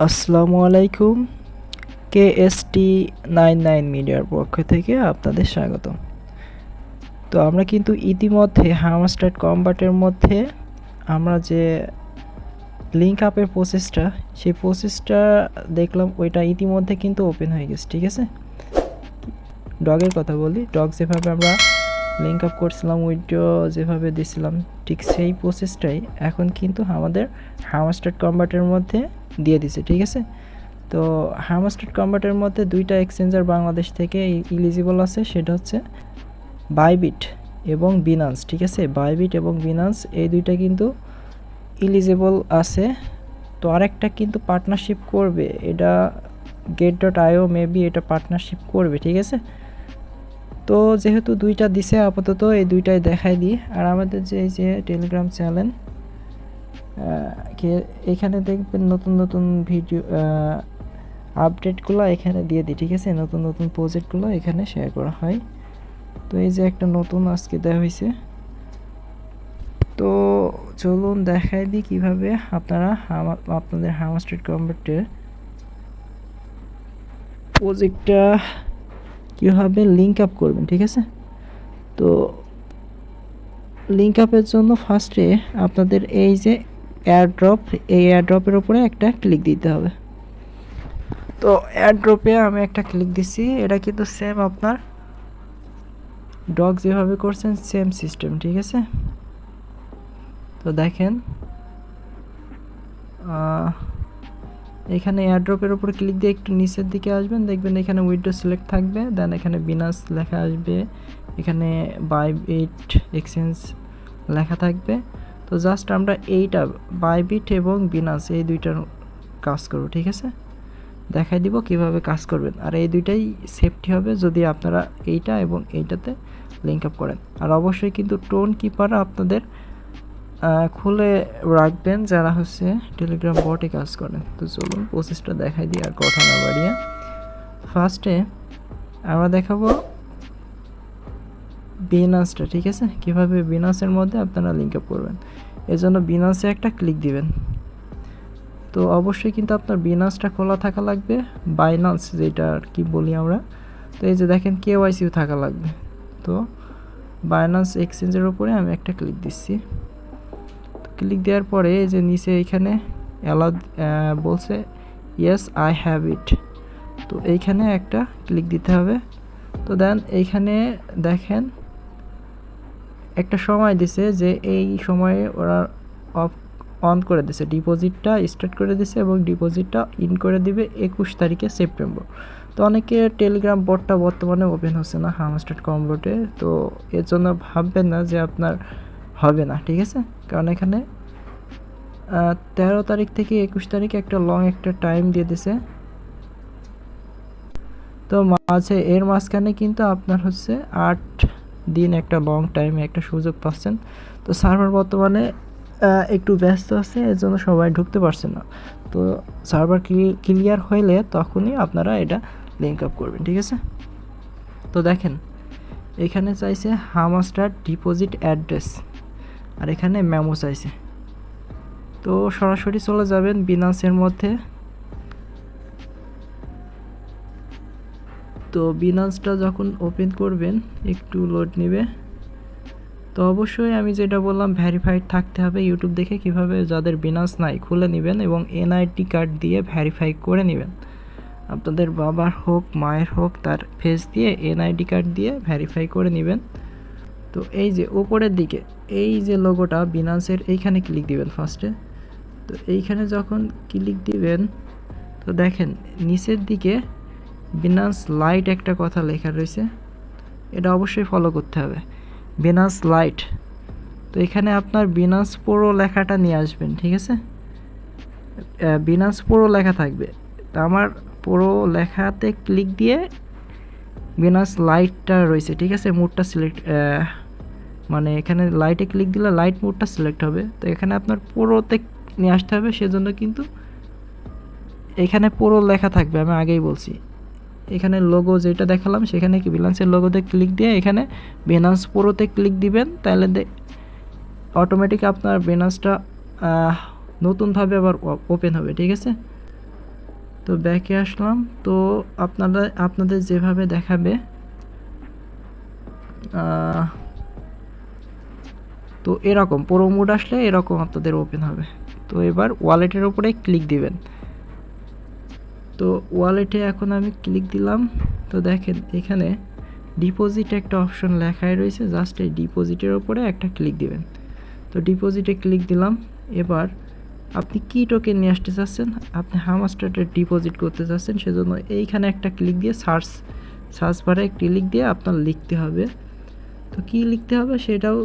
আসসালামু আলাইকুম। কেএসটি 99 মিডিয়ার পক্ষ থেকে আপনাদের স্বাগতম। তো আমরা কিন্তু ইতিমধ্যে হামাস্টার্ড কম্বাটের মধ্যে আমরা যে লিঙ্ক আপের প্রসেসটা সেই প্রসেসটা দেখলাম, ওইটা ইতিমধ্যে কিন্তু ওপেন হয়ে গেছে। ঠিক আছে, ডগের কথা বলি, ডগ যেভাবে আমরা লিঙ্ক আপ করছিলাম, উইডো যেভাবে দিছিলাম, ঠিক সেই প্রসেসটাই এখন কিন্তু আমাদের হামাস্টার্ড কম্বাটের মধ্যে দিয়ে দিছে। ঠিক আছে, তো হামাস্টার্ড কম্বাটের মধ্যে দুইটা এক্সচেঞ্জার বাংলাদেশ থেকে ইলিজিবল আছে, সেটা হচ্ছে বাইবিট এবং বিনান্স। ঠিক আছে, বাইবিট এবং বিনান্স এই দুইটা কিন্তু ইলিজিবল আছে। তো আরেকটা কিন্তু পার্টনারশিপ করবে, এটা get.io মেবি এটা পার্টনারশিপ করবে। ঠিক আছে, তো যেহেতু দুইটা দিছে আপাতত এই দুইটাই দেখাই দিই। আর আমাদের যে এই যে টেলিগ্রাম চ্যানেল, এখানে দেখবেন নতুন নতুন ভিডিও আপডেটগুলো এখানে দিয়ে দিই। ঠিক আছে, নতুন নতুন প্রজেক্টগুলো এখানে শেয়ার করা হয়। তো এই যে একটা নতুন আজকে দেওয়া হয়েছে, তো চলুন দেখাই দিই কীভাবে আপনারা আপনাদের হামাস্টার্ড কম্বাটের প্রজেক্টটা কীভাবে লিঙ্ক আপ করবেন। ঠিক আছে, তো লিঙ্ক আপের জন্য ফার্স্টে আপনাদের এই যে এয়ারড্রপ, এই এয়ারড্রপের উপরে একটা ক্লিক দিতে হবে। তো এয়ারড্রপে আমি একটা ক্লিক দিছি, এটা কিন্তু সেম আপনার ডগ যেভাবে করছেন সেম সিস্টেম। ঠিক আছে, তো দেখেন এখানে এয়ারড্রপের উপর ক্লিক দিয়ে একটু নিচের দিকে আসবেন, দেখবেন এখানে উইডো সিলেক্ট থাকবে, দেন এখানে বিনান্স লেখা আসবে, এখানে বাইবিট এক্সচেঞ্জ লেখা থাকবে। তো জাস্ট আমরা এইটা বাইবিট এবং বিনান্স এই দুইটার কাজ করব। ঠিক আছে, দেখাই দিব কিভাবে কাজ করবেন। আর এই দুইটাই সেফটি হবে যদি আপনারা এইটা এবং এইটাতে লিঙ্ক আপ করেন। আর অবশ্যই কিন্তু টোন কিপার আপনাদের খুলে রাখবেন যারা হচ্ছে টেলিগ্রাম বটে কাজ করেন। তো চলুন প্রসেসটা দেখাই দিই আর কথা না বাড়িয়ে। ফার্স্টে আমরা দেখাবো বিনান্সটা। ঠিক আছে, কীভাবে বিনান্সের মধ্যে আপনারা লিঙ্ক আপ করবেন, এজন্য বিনান্সে একটা ক্লিক দিবেন। তো অবশ্যই কিন্তু আপনার বিনান্সটা খোলা থাকা লাগবে, বাইনান্স যেটা আর কি বলি আমরা। তো এই যে দেখেন কেওয়াইসিও থাকা লাগবে। তো বাইনান্স এক্সচেঞ্জের উপরে আমি একটা ক্লিক দিচ্ছি। তো ক্লিক দেওয়ার পরে এই যে নিচে এখানে অ্যালাউ বলছে ইয়েস আই হ্যাভ ইট, তো এইখানে একটা ক্লিক দিতে হবে। তো দেন এইখানে দেখেন একটা সময় দিছে যে এই সময়ে ওরা অন করে দিছে, ডিপোজিটটা স্টার্ট করে দিছে এবং ডিপোজিটটা ইন করে দিবে 21 তারিখে সেপ্টেম্বর। তো অনেকে টেলিগ্রাম বটটা বর্তমানে ওপেন হচ্ছে না হামাস্টার্ড কম্বোটে, তো এর জন্য ভাববেন না যে আপনার হবে না। ঠিক আছে, কারণ এখানে 13 তারিখ থেকে 21 তারিখে একটা লং একটা টাইম দিয়ে দিছে। তো এর মাঝখানে কিন্তু আপনার হচ্ছে 8 দিন একটা লং টাইমে একটা সুযোগ পাচ্ছেন। তো সার্ভার বর্তমানে একটু ব্যস্ত আছে, এর জন্য সবাই ঢুকতে পারছে না। তো সার্ভার ক্লিয়ার হইলে তখনই আপনারা এটা লিঙ্ক আপ করবেন। ঠিক আছে, তো দেখেন এখানে চাইছে হামাস্টার ডিপোজিট অ্যাড্রেস, আর এখানে মেমো চাইছে। তো সরাসরি চলে যাবেন বিনান্সের মধ্যে। তো বিনান্সটা যখন ওপেন করবেন একটু লোড নেবে। তো অবশ্যই আমি যেটা বললাম ভেরিফাইড থাকতে হবে, ইউটিউব দেখে কিভাবে যাদের বিনান্স নাই খুলে নেবেন এবং এনআইডি কার্ড দিয়ে ভেরিফাই করে নেবেন। আপনাদের বাবার হোক মায়ের হোক তার ফেস দিয়ে এনআইডি কার্ড দিয়ে ভেরিফাই করে নেবেন। তো এই যে উপরের দিকে এই যে লোগোটা বিনান্সের, এইখানে ক্লিক দিবেন ফার্স্টে। তো এইখানে যখন ক্লিক দিবেন তো দেখেন নিচের দিকে বিনান্স লাইট একটা কথা লেখা রয়েছে, এটা অবশ্যই ফলো করতে হবে, বিনান্স লাইট। তো এখানে আপনার বিনান্স প্রো লেখাটা নিয়ে আসবেন। ঠিক আছে, বিনান্স প্রো লেখা থাকবে, তো আমার প্রো লেখাতে ক্লিক দিয়ে বিনান্স লাইটটা রয়েছে। ঠিক আছে, মোডটা সিলেক্ট মানে এখানে লাইটে ক্লিক দিলে লাইট মোডটা সিলেক্ট হবে। তো এখানে আপনার প্রোতে নিয়ে আসতে হবে, সেজন্য কিন্তু এখানে প্রো লেখা থাকবে, আমি আগেই বলছি। এখানে লোগো যেটা দেখালাম সেখানে কি বিনান্সের লোগোতে ক্লিক দিয়ে এখানে বিনান্স প্রোতে ক্লিক দিবেন, তাহলে অটোমেটিক আপনার বিনান্সটা নতুনভাবে আবার ওপেন হবে। ঠিক আছে, তো ব্যাকে আসলাম। তো আপনাদের যেভাবে দেখাবে তো এরকম প্রো মোড আসলে এরকম আপনাদের ওপেন হবে। তো এবার ওয়ালেটের উপরে ক্লিক দিবেন। তো ওয়ালেটে এখন আমি ক্লিক দিলাম। তো দেখেন এখানে ডিপোজিট একটা অপশন লেখাই রয়েছে, জাস্ট এই ডিপোজিটের উপরে একটা ক্লিক দিবেন। তো ডিপোজিটে ক্লিক দিলাম। এবার আপনি কি টোকেন নিয়ে আসতে চাচ্ছেন, আপনি হামাস্টারে ডিপোজিট করতে চাচ্ছেন, সেজন্য এইখানে একটা ক্লিক দিয়ে সার্চ বারে ক্লিক দিয়ে আপনার লিখতে হবে। তো কি লিখতে হবে সেটাও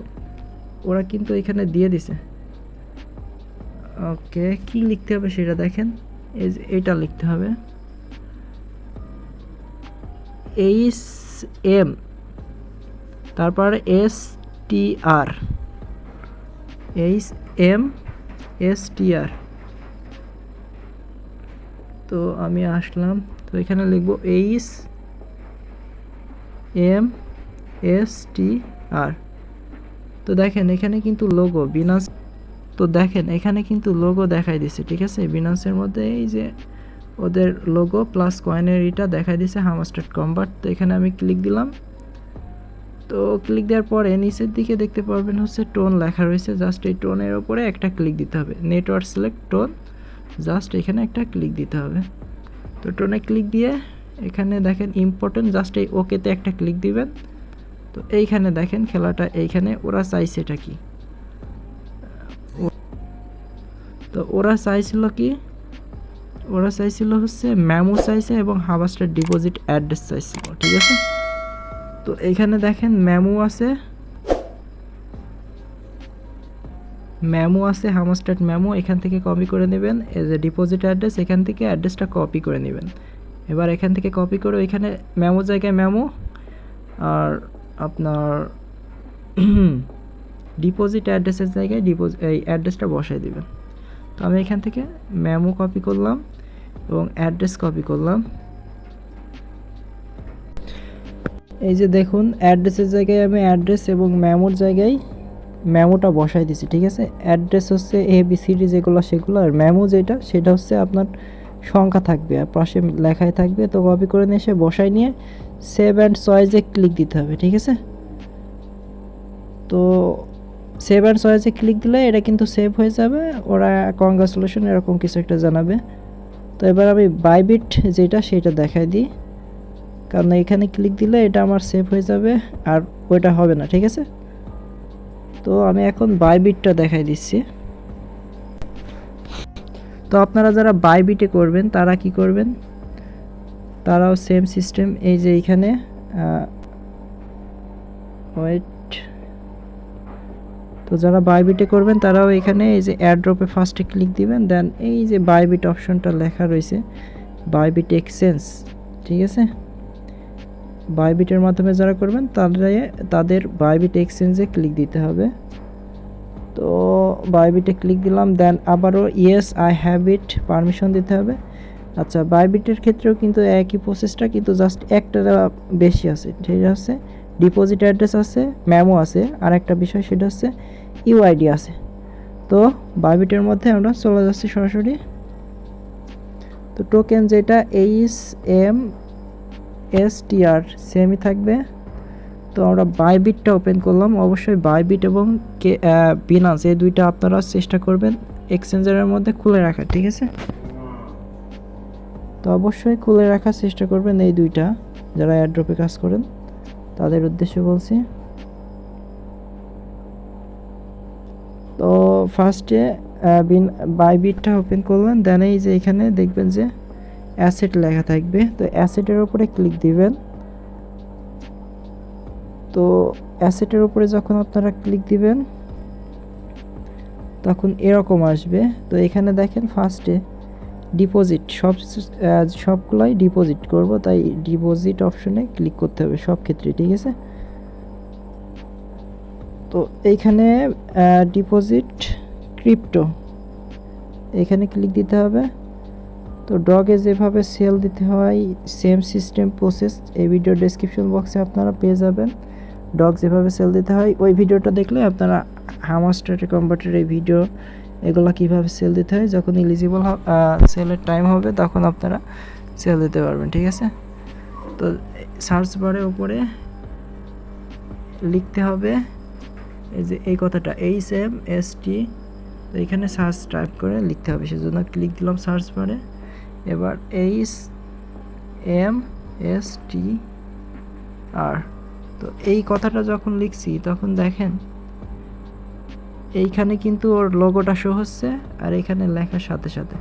ওরা কিন্তু এখানে দিয়ে দিছে। ওকে, কি লিখতে হবে সেটা দেখেন, এই যে এটা লিখতে হবে HM তারপর STR HM STR। তো আমি আসলাম, তো এখানে লিখবো HM STR। তো দেখেন এখানে কিন্তু লোগো বিনান্স, তো দেখেন এখানে কিন্তু লোগো দেখাই দিছে, ঠিক আছে। বিনান্সের মধ্যে এই যে ওদের লোগো প্লাস কয়েনের এটা দেখাই দিছে হামাস্টার কনভার্ট। তো এখানে আমি ক্লিক দিলাম। তো ক্লিক দেওয়ার পরে নিচের দিকে দেখতে পারবেন হচ্ছে টোন লেখা রয়েছে, জাস্ট এই টোনের উপরে একটা ক্লিক দিতে হবে। নেটওয়ার্ক সিলেক্ট টোন, জাস্ট এখানে একটা ক্লিক দিতে হবে। তো টোনে ক্লিক দিয়ে এখানে দেখেন ইম্পর্টেন্ট, জাস্ট এই ওকেতে একটা ক্লিক দিবেন। তো এইখানে দেখেন খেলাটা এইখানে ওরা চাইছে এটা কি, তো ওরা চাইছিল কি, ওরা চাইছিল হচ্ছে মেমো চাইছে এবং হামাস্টার ডিপোজিট অ্যাড্রেস চাইছিল, ঠিক আছে। তো এইখানে দেখেন মেমো আছে, হামাস্টার মেমো এখান থেকে কপি করে নেবেন। এই যে ডিপোজিট অ্যাড্রেস, এখান থেকে অ্যাড্রেসটা কপি করে নেবেন। এবার এখান থেকে কপি করে ওইখানে মেমো জায়গায় মেমো আর আপনার ডিপোজিট অ্যাড্রেসের জায়গায় এই অ্যাড্রেসটা বসাই দিবেন। তো আমি এখান থেকে মেমো কপি করলাম এবং অ্যাড্রেস কপি করলাম। এই যে দেখুন অ্যাড্রেসের জায়গায় আমি অ্যাড্রেস এবং মেমোর জায়গায় মেমোটা বসাই দিছি, ঠিক আছে। অ্যাড্রেস হচ্ছে ABCD যেগুলো সেগুলো, আর মেমো যেটা সেটা হচ্ছে আপনার সংখ্যা থাকবে আর পাশে লেখাই থাকবে। তো কপি করে নিয়ে এসে বসাই নিয়ে সেভ অ্যান্ড চয়েসে ক্লিক দিতে হবে, ঠিক আছে। তো সেভ অ্যান্ড চয়েসে ক্লিক দিলে এটা কিন্তু সেভ হয়ে যাবে, ওরা কংগ্রাচুলেশন এরকম কিছু একটা জানাবে। তো এবার আমি বাইবিট যেটা সেটা দেখাই দিই, কারণ এখানে ক্লিক দিলে এটা আমার সেভ হয়ে যাবে আর ওইটা হবে না, ঠিক আছে। তো আমি এখন বাইবিটটা দেখাই দিচ্ছি। তো আপনারা যারা বাইবিটে করবেন তারা কি করবেন, তারাও সেম সিস্টেম, এই যে এইখানে ওয়েট, তো যারা বাইবিটে করবেন তারাও এখানে এই যে এয়ারড্রপে ফার্স্টে ক্লিক দিবেন, দেন এই যে বাইবিট অপশনটা লেখা রয়েছে বাইবিট এক্সচেঞ্জ, ঠিক আছে। বাইবিটের মাধ্যমে যারা করবেন তাদের বাইবিট এক্সচেঞ্জে ক্লিক দিতে হবে। তো বাইবিটে ক্লিক দিলাম, দেন আবারও yes I have it permission দিতে হবে। আচ্ছা, বাইবিটের ক্ষেত্রেও কিন্তু একই প্রসেসটা, কিন্তু জাস্ট একটা বেশি আছে, ঠিক আছে। ডিপোজিট অ্যাড্রেস আছে, মেমো আছে, আর একটা বিষয় সেটা হচ্ছে ইউআইডি আছে। তো বাইবিটের মধ্যে আমরা চলে যাচ্ছি সরাসরি। তো টোকেন যেটা HMSTR সেমই থাকবে। তো আমরা বাইবিটটা ওপেন করলাম। অবশ্যই বাইবিট এবং বিনান্স এই দুইটা আপনারা চেষ্টা করবেন এক্সচেঞ্জারের মধ্যে খুলে রাখার, ঠিক আছে। তো অবশ্যই খুলে রাখার চেষ্টা করবেন এই দুইটা, যারা এয়ারড্রপে কাজ করেন তাদের উদ্দেশ্যে বলছি। তো ফার্স্টে বাইবিটটা ওপেন করলেন, দেন এই যে এখানে দেখবেন যে অ্যাসেট লেখা থাকবে, তো অ্যাসেটের উপরে ক্লিক দিবেন। তো অ্যাসেটের উপরে যখন আপনারা ক্লিক দিবেন তখন এরকম আসবে। তো এখানে দেখেন ফার্স্টে ডিপোজিট, সবগুলাই ডিপোজিট করব, তাই ডিপোজিট অপশনে ক্লিক করতে হবে সব ক্ষেত্রে, ঠিক আছে। তো এইখানে ডিপোজিট ক্রিপ্টো এখানে ক্লিক দিতে হবে। তো ডগে যেভাবে সেল দিতে হয় সেম সিস্টেম প্রসেস এই ভিডিও ডেসক্রিপশন বক্সে আপনারা পেয়ে যাবেন। ডগ যেভাবে সেল দিতে হয় ওই ভিডিওটা দেখলে আপনারা হামাস্টার কনভার্টের এই ভিডিও এগুলো কিভাবে সেল দিতে হয়, যখন এলিজিবল সেলের টাইম হবে তখন আপনারা সেল দিতে পারবেন, ঠিক আছে। তো সার্চ বারের উপরে লিখতে হবে এই যে এই কথাটা HMST, তো এখানে সার্চ টাইপ করে লিখতে হবে, সেজন্য ক্লিক দিলাম সার্চ বারে। এবার HMSTR, তো এই কথাটা যখন লিখছি তখন দেখেন এইখানে কিন্তু ওর লোগোটা শো হচ্ছে, আর এখানে লেখার সাথে সাথে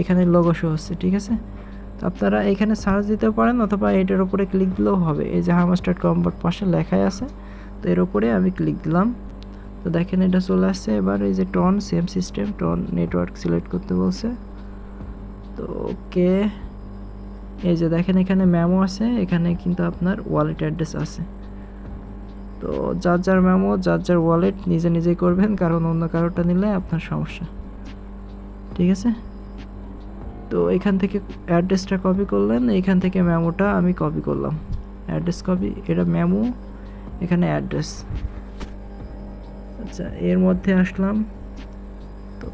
এখানে লোগো শো হচ্ছে, ঠিক আছে। তো আপনারা এখানে সার্চ দিতে পারেন অথবা এটার উপরে ক্লিক দিলেও হবে। এই যে hamas.com পাশে লেখাই আছে, তো এর উপরে আমি ক্লিক দিলাম, তো দেখেন এটা চলে আসছে। এবার এই যে টন সেম সিস্টেম, টন নেটওয়ার্ক সিলেক্ট করতে বলছে, তো ওকে। এই যে দেখেন এখানে মেমো আছে, এখানে কিন্তু আপনার ওয়ালেট অ্যাড্রেস আছে। তো যার যার মেমো যার যার ওয়ালেট নিজে নিজেই করবেন, কারণ অন্য কারোটা নিলে আপনার সমস্যা, ঠিক আছে। তো এখান থেকে অ্যাড্রেসটা কপি করলেন, এখান থেকে মেমোটা আমি কপি করলাম, অ্যাড্রেস কপি, এটা মেমো, এখানে অ্যাড্রেস। আচ্ছা, এর মধ্যে আসলাম, তো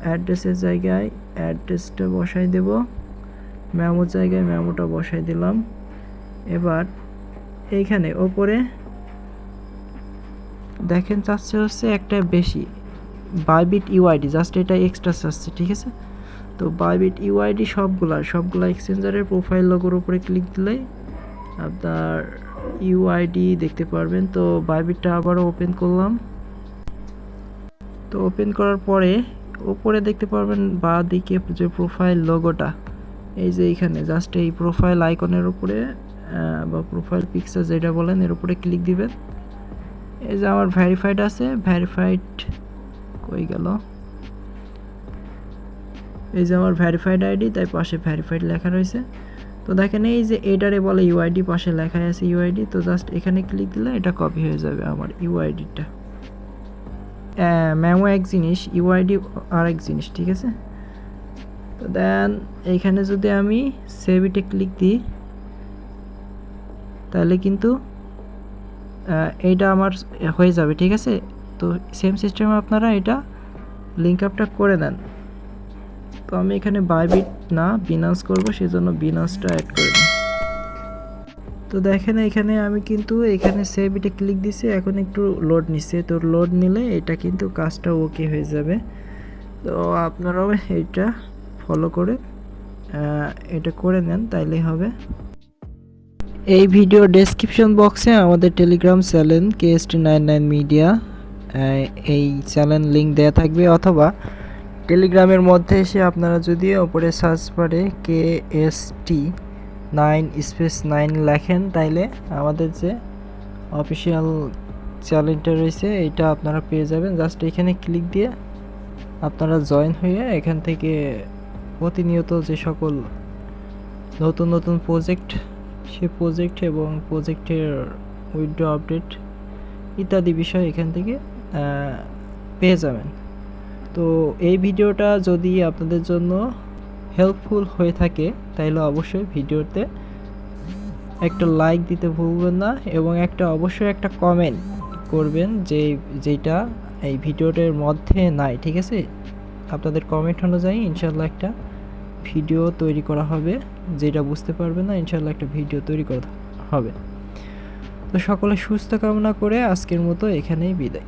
অ্যাড্রেসের জায়গায় অ্যাড্রেসটা বসাই দেব, মেমোর জায়গায় মেমোটা বসাই দিলাম। এবার এইখানে ওপরে দেখেন চাচ্ছে হচ্ছে একটা বেশি বাইবিট ইউআইডি, জাস্ট এটা এক্সট্রা চাচ্ছে, ঠিক আছে। তো বাইবিট ইউআইডি সবগুলা এক্সচেঞ্জারের প্রোফাইল লোগোর উপরে ক্লিক দিলেই আপনার ইউআইডি দেখতে পারবেন। তো বাইবিটটা আবারও ওপেন করলাম, তো ওপেন করার পরে উপরে দেখতে পারবেন বাঁ দিকে যে প্রোফাইল লোগোটা, এই যে এইখানে জাস্ট এই প্রোফাইল আইকনের উপরে বা প্রোফাইল পিকচার যেটা বলেন এর উপরে ক্লিক দিবেন। এই যে আমার ভেরিফাইড আছে, ভেরিফাইড কই গেল, এই যে আমার ভেরিফাইড আইডি, তাই পাশে ভেরিফাইড লেখা রয়েছে। তো দেখেন এই যে এটারে বলে ইউআইডি, পাশে লেখা আছে ইউআইডি, তো জাস্ট এখানে ক্লিক দিলে এটা কপি হয়ে যাবে আমার ইউআইডিটা। মেমো এক জিনিস, ইউআইডি আর এক জিনিস, ঠিক আছে। তো দেন এইখানে যদি আমি সেভ ইটে ক্লিক দিই তাহলে কিন্তু এইটা আমার হয়ে যাবে, ঠিক আছে। তো সেম সিস্টেমে আপনারা এটা লিঙ্ক আপটা করে দেন। তো আমি এখানে বাইবিট না বিনান্স করব, সেজন্য বিনান্সটা অ্যাড করে দিই। তো দেখেন এখানে আমি কিন্তু এখানে সেভ ইটে ক্লিক দিছি, এখন একটু লোড নিচ্ছে, তো লোড নিলে এটা কিন্তু কাজটা ওকে হয়ে যাবে। তো আপনারাও এইটা ফলো করে এটা করে নেন, তাইলেই হবে। এই ভিডিও ডেসক্রিপশন বক্সে আমাদের টেলিগ্রাম চ্যানেল KST99 মিডিয়া, এই চ্যানেল লিঙ্ক দেওয়া থাকবে, অথবা টেলিগ্রামের মধ্যে এসে আপনারা যদি ওপরে সার্চ বারে KST9 লেখেন, তাইলে আমাদের যে অফিসিয়াল চ্যানেলটা রয়েছে এইটা আপনারা পেয়ে যাবেন। জাস্ট এখানে ক্লিক দিয়ে আপনারা জয়েন হয়ে এখান থেকে প্রতিনিয়ত যে সকল নতুন নতুন প্রজেক্ট, সে প্রজেক্ট এবং প্রজেক্টের উইথড্র আপডেট ইত্যাদি বিষয় এখান থেকে পেয়ে যাবেন। তো এই ভিডিওটা যদি আপনাদের জন্য হেল্পফুল হয়ে থাকে তাহলে অবশ্যই ভিডিওতে একটা লাইক দিতে ভুলবেন না, এবং অবশ্যই একটা কমেন্ট করবেন যেটা এই ভিডিওটার মধ্যে নাই, ঠিক আছে। আপনাদের কমেন্ট অনুযায়ী ইনশাল্লাহ একটা ভিডিও তৈরি করা হবে, যেটা বুঝতে পারবেন না ইনশাল্লাহ একটা ভিডিও তৈরি করা হবে। তো সকলে সুস্থ কামনা করে আজকের মতো এখানেই বিদায়।